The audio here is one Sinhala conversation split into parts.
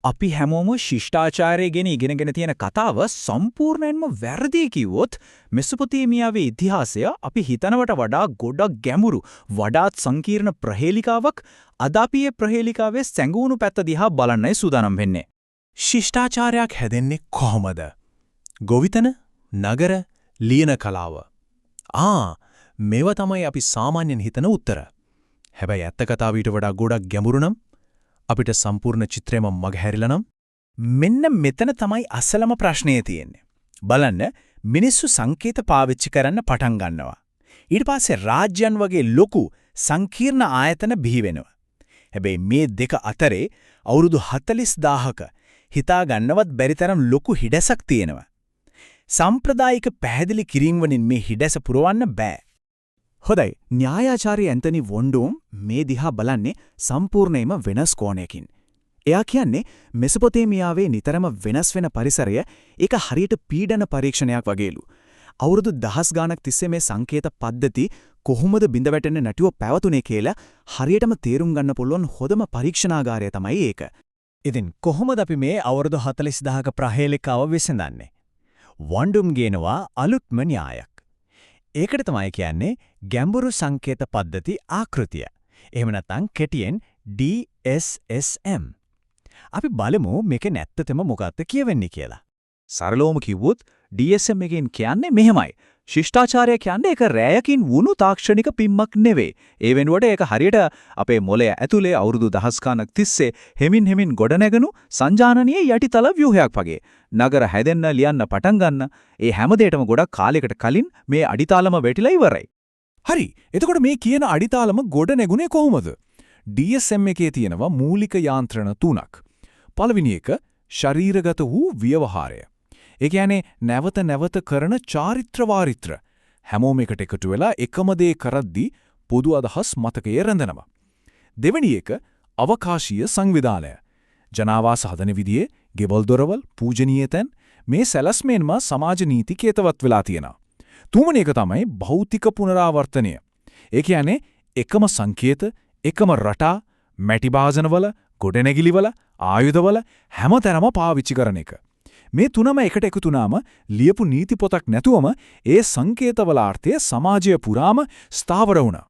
අපි හැමෝම ශිෂ්ටාචාරය ගැන ඉගෙනගෙන තියෙන කතාව සම්පූර්ණයෙන්ම වැරදි කිව්වොත් මෙසොපොතේමියාවේ ඉතිහාසය අපි හිතනවට වඩා ගොඩක් ගැඹුරු වඩාත් සංකීර්ණ ප්‍රහේලිකාවක් අද අපි මේ ප්‍රහේලිකාවේ සැඟවුණු පැත්ත දිහා බලන්නයි සූදානම් වෙන්නේ. ශිෂ්ටාචාරයක් හැදෙන්නේ කොහොමද? ගොවිතැන, නගර, ලියන කලාව. මේවා තමයි අපි සාමාන්‍යයෙන් හිතන උත්තර. හැබැයි ඇත්ත කතාව ඊට වඩා ගොඩක් ගැඹුරු නම් අපිට සම්පූර්ණ චිත්‍රයම මගහැරිලා නම් මෙන්න මෙතන තමයි අසලම ප්‍රශ්නේ තියෙන්නේ. බලන්න මිනිස්සු සංකේත පාවිච්චි කරන්න පටන් ගන්නවා. ඊට පස්සේ රාජ්‍යයන් වගේ ලොකු සංකීර්ණ ආයතන බිහි වෙනවා. හැබැයි මේ දෙක අතරේ අවුරුදු 40000ක හිතා ගන්නවත් බැරි තරම් ලොකු හිඩැසක් තියෙනවා. සම්ප්‍රදායික පැහැදිලි කිරීම වලින් මේ හිඩැස පුරවන්න බෑ. හොඳයි, න්‍යායාචාර්ය ඇන්තනි වොන්ඩෝම් මේ දිහා බලන්නේ සම්පූර්ණයෙන්ම වෙනස් කෝණයකින්. එයා කියන්නේ මෙසොපොතේමියාවේ නිතරම වෙනස් වෙන පරිසරය ඒක හරියට පීඩන පරීක්ෂණයක් වගේලු. අවුරුදු දහස් ගාණක් තිස්සේ මේ සංකේත පද්ධති කොහොමද බිඳ වැටෙන්නේ නැටිව පැවතුනේ කියලා හරියටම තේරුම් ගන්න පුළුවන් හොඳම පරීක්ෂණාගාරය තමයි ඒක. ඉතින් කොහොමද අපි මේ අවුරුදු 40000ක ප්‍රහේලිකාව විසඳන්නේ? වොන්ඩෝම් ගේනවා අලුත්ම න්‍යායක්. ඒකට තමයි කියන්නේ ගැඹුරු සංකේත පද්ධති ආකෘතිය. එහෙම නැත්නම් කෙටියෙන් DSSM. අපි බලමු මේක නැත්තටම මොකක්ද කියවෙන්නේ කියලා. සරලවම කිව්වොත් DSM එකෙන් කියන්නේ මෙහෙමයි. ශිෂ්ටාචාරය කියන්නේ ඒක රැයකින් වුණු තාක්ෂණික පිම්මක් නෙවෙයි. ඒ වෙනුවට ඒක හරියට අපේ මොළය ඇතුලේ අවුරුදු දහස් ගාණක් තිස්සේ හෙමින් ගොඩනැගුණු සංජානනීය යටිතල ව්‍යුහයක් වගේ. නගර හැදෙන්න ලියන්න පටන් ගන්න ඒ හැමදේටම ගොඩක් කාලයකට කලින් මේ අඩිතාලම වැටිලා ඉවරයි. හරි. එතකොට මේ කියන අඩිතාලම ගොඩනැගුණේ කොහොමද? DSM එකේ තියෙනවා මූලික යාන්ත්‍රණ තුනක්. පළවෙනි එක ශරීරගත වූ ව්‍යවහාරය. ඒ කියන්නේ නැවත කරන චාරිත්‍ර වාරිත්‍ර. හැමෝම එකට එකතු වෙලා එකම දේ කරද්දී පොදු අදහස් මතකයේ රැඳෙනවා. දෙවෙනි එක අවකාශීය සංවිධානය. ජනාවාස හදන විදිහේ ගෙවල් දොරවල් පූජනීය තැන් මේ සැලැස්මෙන්ම සමාජ නීති කේතවත් වෙලා තියෙනවා. තුන්වෙනි එක තමයි භෞතික පුනරාවර්තනය. ඒ කියන්නේ එකම සංකේත, එකම රටා, මැටි භාජනවල, ගොඩනැගිලිවල, ආයුධවල හැමතැනම පාවිච්චි කරන එක. මේ තුනම එකට එකතු වුණාම ලියපු නීති පොතක් නැතුවම ඒ සංකේතවල අර්ථය සමාජය පුරාම ස්ථාවර වුණා.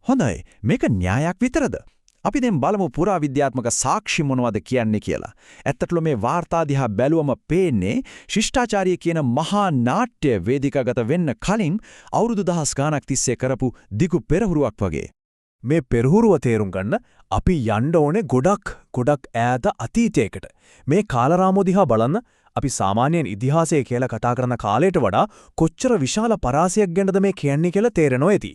හොඳයි, මේක න්‍යායක් විතරද? අපි දැන් බලමු පුරාවිද්‍යාත්මක සාක්ෂි මොනවද කියන්නේ කියලා. ඇත්තටම මේ වාර්තා දිහා බැලුවම පේන්නේ ශිෂ්ටාචාරය කියන මහා නාට්‍ය වේදිකාගත වෙන්න කලින් අවුරුදු දහස් ගාණක් තිස්සේ කරපු දිගු පෙරහුරුවක් වගේ. මේ පෙරහුරුව තේරුම් ගන්න අපි යන්න ඕනේ ගොඩක් ඈත අතීතයකට. මේ කාලරාමෝ දිහා බලන්න අපි සාමාන්‍යයෙන් ඉතිහාසය කියලා කතා කරන කාලයට වඩා කොච්චර විශාල පරාසයක් ගැනද මේ කියන්නේ කියලා තේරෙනවා ඇති.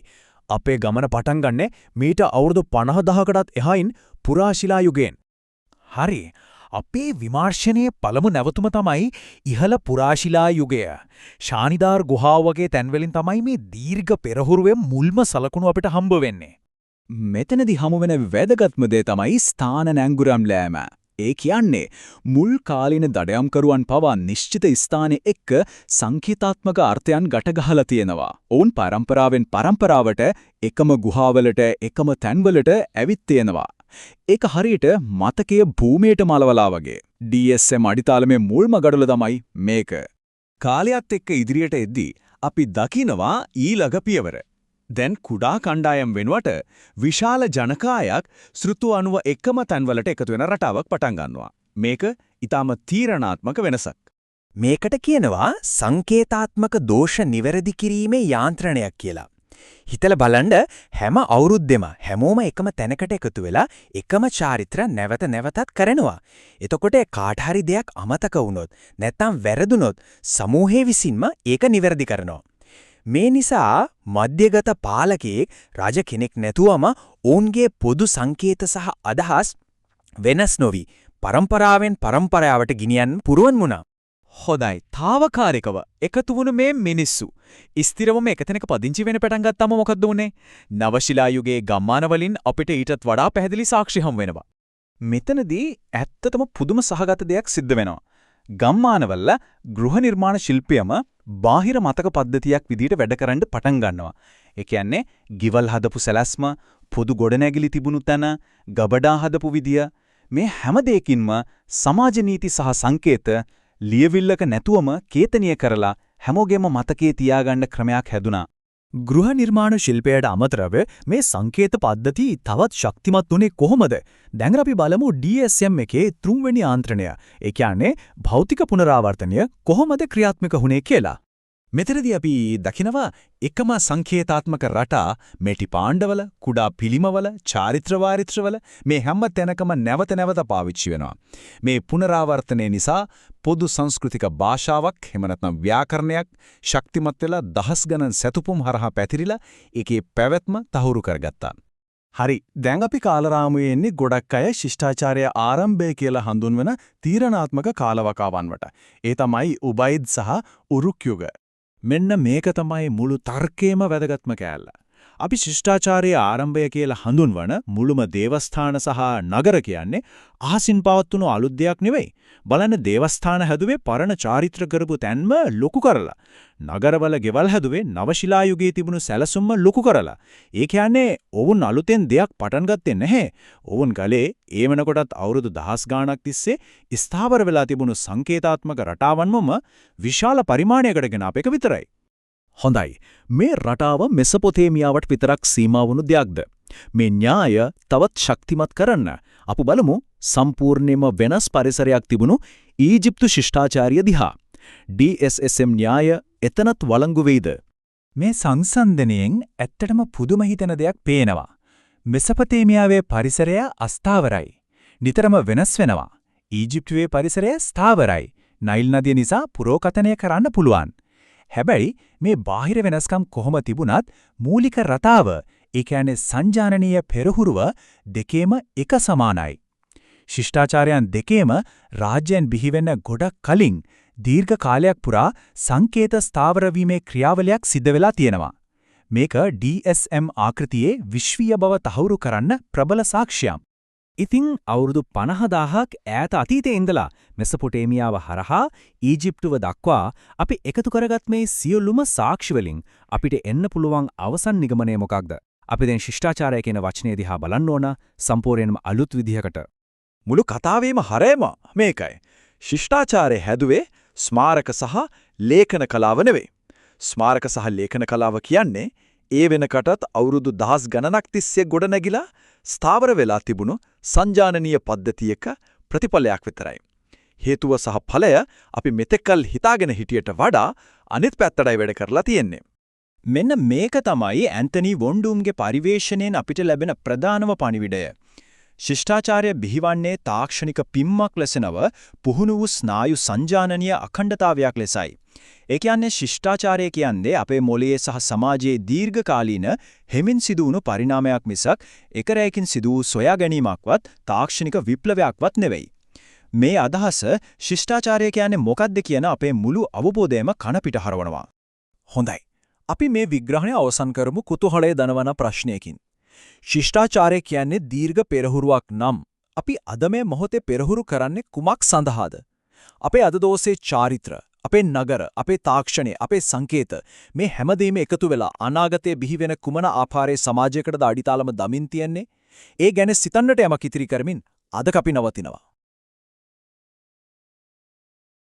අපේ ගමන පටන් ගන්නෙ මීට අවුරුදු 50000කටත් එහයින් පුරාශිලා යුගයෙන්. හරි. අපේ විමර්ශනයේ පළමු නැවතුම තමයි ඉහළ පුරාශිලා යුගය. ශානිදාර් ගුහාව වගේ තැන්වලින් තමයි මේ දීර්ඝ පෙරහුරුවේ මුල්ම සලකුණු අපිට හම්බ වෙන්නේ. මෙතනදී හමු වෙන වැදගත්ම දේ තමයි ස්ථාන නැංගුරම් ලෑම. ඒ කියන්නේ මුල් කාලින දඩයම්කරුවන් පවා නිශ්චිත ස්ථානයේ එක්ක සංකීතාත්මක අර්ථයන් ගැටගහලා තියෙනවා. ඔවුන් පරම්පරාවෙන් පරම්පරාවට එකම ගුහාවලට එකම තැන්වලට ඇවිත් තියෙනවා. ඒක හරියට මතකයේ භූමියට මලවලා වගේ. DSM අඩිතාලමේ මුල්ම ගඩොල තමයි මේක. කාලයත් එක්ක ඉදිරියට එද්දී අපි දකිනවා ඊළඟ පියවර. දැන් කුඩා කණ්ඩායම් වෙනුවට විශාල ජනකායක් ශ්‍රුතු අනුව එකම තැන්වලට එකතු වෙන රටාවක් පටන් ගන්නවා. මේක ඊටම තීරණාත්මක වෙනසක්. මේකට කියනවා සංකේතාත්මක දෝෂ නිවැරදි කිරීමේ යාන්ත්‍රණයක් කියලා. හිතලා බලන්න හැම අවුරුද්දෙම හැමෝම එකම තැනකට එකතු වෙලා එකම චාරිත්‍ර නැවතත් කරනවා. එතකොට කාට හරි දෙයක් අමතක වුණොත් නැත්නම් වැරදුනොත් සමූහයේ විසින්ම ඒක නිවැරදි කරනවා. මේ නිසා මධ්‍යගත පාලකයෙක් රජ කෙනෙක් නැතුවම ඔවුන්ගේ පොදු සංකේත සහ අදහස් වෙනස් නොවි පරම්පරාවෙන් පරම්පරාවට ගෙනියන්න පුරුවන් වුණා. හොඳයි, తాවකාලිකව එකතු වුණු මේ මිනිස්සු ස්ථිරවම එකතැනක පදිංචි වෙන්න පටන් ගත්තම මොකද වුනේ? නවශිලා යුගයේ ගම්මාන වලින් අපිට ඊටත් වඩා පැහැදිලි සාක්ෂි හම් වෙනවා. මෙතනදී ඇත්තටම පුදුම සහගත දෙයක් සිද්ධ වෙනවා. ගම්මානවල ගෘහ නිර්මාණ ශිල්පියම බාහිර මතක පද්ධතියක් විදිහට වැඩ කරන්න පටන් ගන්නවා. ඒ කියන්නේ ගිවල් හදපු සැලැස්ම, පොදු ගොඩනැගිලි තිබුණු තැන, ගබඩා හදපු විදිය මේ හැම දෙයකින්ම සමාජ නීති සහ සංකේත ලියවිල්ලක නැතුවම කේතනීය කරලා හැමෝගෙම මතකයේ තියාගන්න ක්‍රමයක් හැදුනා. ගෘහ නිර්මාණ ශිල්පයට අමතරව මේ සංකේත පද්ධති තවත් ශක්තිමත් වුණේ කොහොමද? දැන් අපි බලමු DSM එකේ තුන්වෙනි යාන්ත්‍රණය. ඒ කියන්නේ භෞතික පුනරාවර්තනය කොහොමද ක්‍රියාත්මක වුණේ කියලා. මෙතනදී අපි දකිනවා එකම සංකේතාත්මක රටා මෙටි පාණ්ඩවල, කුඩා පිළිමවල, චාරිත්‍ර වාරිත්‍රවල මේ හැම තැනකම නැවත නැවත පාවිච්චි වෙනවා. මේ පුනරාවර්තනය නිසා පොදු සංස්කෘතික භාෂාවක් එහෙම නැත්නම් ව්‍යාකරණයක් ශක්තිමත් වෙලා දහස් ගණන් සැතුපුම් හරහා පැතිරිලා ඒකේ පැවැත්ම තහවුරු කරගත්තා. හරි. දැන් අපි කාලරාමුවේ එන්නේ ගොඩක් අය ශිෂ්ටාචාරය ආරම්භය කියලා හඳුන්වන තීරණාත්මක කාලවකාවන් වට. ඒ තමයි උබයිද් සහ උරුක් යුග. මෙන්න මේක තමයි මුළු තර්කයේම වැදගත්ම කෑල්ල. අපි ශිෂ්ටාචාරයේ ආරම්භය කියලා හඳුන්වන මුළුම දේවස්ථාන සහ නගර කියන්නේ අහසින් පවත්වුණු අලුත් දෙයක් නෙවෙයි. බලන්න දේවස්ථාන හැදුවේ පරණ චාරිත්‍ර කරපු තැන්ම ලොකු කරලා. නගරවල ගෙවල් හැදුවේ නවශිලා යුගයේ තිබුණු සැලසුම්ම ලොකු කරලා. ඒ කියන්නේ ඔවුන් අලුතෙන් දෙයක් පටන් ගත්තේ නැහැ. ඔවුන් ගලේ ඒ වෙනකොටත් අවුරුදු දහස් ගාණක් තිස්සේ ස්ථාවර වෙලා තිබුණු සංකේතාත්මක රටාවන්වම විශාල පරිමාණයකට ගෙන අප එක විතරයි. හොඳයි. මේ රටාව මෙසොපොතේමියාවට විතරක් සීමා වුණු දෙයක්ද? මේ න්‍යාය තවත් ශක්තිමත් කරන්න අපි බලමු සම්පූර්ණයෙන්ම වෙනස් පරිසරයක් තිබුණු ඊජිප්තු ශිෂ්ටාචාරය දිහා. DSM න්‍යාය එතනත් වළංගු වෙයිද? මේ සංසන්දනයෙන් ඇත්තටම පුදුම හිතෙන දෙයක් පේනවා. මෙසොපොතේමියාවේ පරිසරය අස්ථාවරයි. නිතරම වෙනස් වෙනවා. ඊජිප්තුවේ පරිසරය ස්ථාවරයි. නයිල් නදිය නිසා පුරෝකථනය කරන්න පුළුවන්. හැබැයි මේ බාහිර වෙනස්කම් කොහොම තිබුණත් මූලික රටාව, ඒ කියන්නේ සංජානනීය පෙරහුරුව දෙකේම එක සමානයි. ශිෂ්ටාචාරයන් දෙකේම රාජ්‍යයන් බිහි වෙන්න ගොඩක් කලින් දීර්ඝ කාලයක් පුරා සංකේත ස්ථාවර වීමේ ක්‍රියාවලියක් සිද්ධ වෙලා තියෙනවා. මේක DSM ආකෘතියේ විශ්වීය බව තහවුරු කරන්න ප්‍රබල සාක්ෂියක්. ඉතින් අවුරුදු 50000ක් ඈත අතීතයේ ඉඳලා මෙසොපොටේමියාව හරහා ඊජිප්තුව දක්වා අපි එකතු කරගත් මේ සියලුම සාක්ෂි වලින් අපිට එන්න පුළුවන් අවසන් නිගමනය මොකක්ද? අපි දැන් ශිෂ්ටාචාරය කියන වචනේ දිහා බලන්න ඕන සම්පූර්ණයෙන්ම අලුත් විදිහකට. මුළු කතාවේම හරයම මේකයි. ශිෂ්ටාචාරය හැදුවේ ස්මාරක සහ ලේඛන කලාව නෙවෙයි. ස්මාරක සහ ලේඛන කලාව කියන්නේ ඒ වෙනකටත් අවුරුදු දහස් ගණනක් තිස්සේ ගොඩනැගිලා ස්ථාවර වෙලා තිබුණු සංජානනීය පද්ධතියක ප්‍රතිඵලයක් විතරයි. හේතුව සහ ඵලය අපි මෙතෙක්කල් හිතාගෙන හිටියට වඩා අනිත් පැත්තටයි වැඩ කරලා තියෙන්නේ. මෙන්න මේක තමයි ඇන්තනි වොන්ඩුම්ගේ පරිවේශණයෙන් අපිට ලැබෙන ප්‍රධානම පණිවිඩය. ශිෂ්ටාචාරය බිහිවන්නේ තාක්ෂණික පිම්මක් ලෙස නව පුහුණු වූ ස්නායු සංජානනීය අඛණ්ඩතාවයක් ලෙසයි. ඒ කියන්නේ ශිෂ්ටාචාරය කියන්නේ අපේ මොළයේ සහ සමාජයේ දීර්ඝකාලීන හෙමින් සිදුවුණු පරිණාමයක් මිසක් එක රැයකින් සිදු වූ සොයා ගැනීමක්වත් තාක්ෂණික විප්ලවයක්වත් නෙවෙයි. මේ අදහස ශිෂ්ටාචාරය කියන්නේ මොකක්ද කියන අපේ මුළු අවබෝධයම කන පිට හරවනවා. හොඳයි. අපි මේ විග්‍රහණය අවසන් කරමු කුතුහලය දනවන ප්‍රශ්නයකින්. ශිෂ්ටාචාරය කියන්නේ දීර්ඝ පෙරහුරුවක් නම් අපි අද මේ මොහොතේ පෙරහුරු කරන්නේ කුමක් සඳහාද? අපේ අද දවසේ චාරිත්‍ර, අපේ නගර, අපේ තාක්ෂණය, අපේ සංකේත මේ හැමදේම එකතු වෙලා අනාගතයේ බිහි වෙන කුමන ආකාරයේ සමාජයකටද අඩිතාලම දමින් තියන්නේ? ඒ ගැන සිතන්නට යමක් ඉතිරි කරමින් අද අපි නවතිනවා.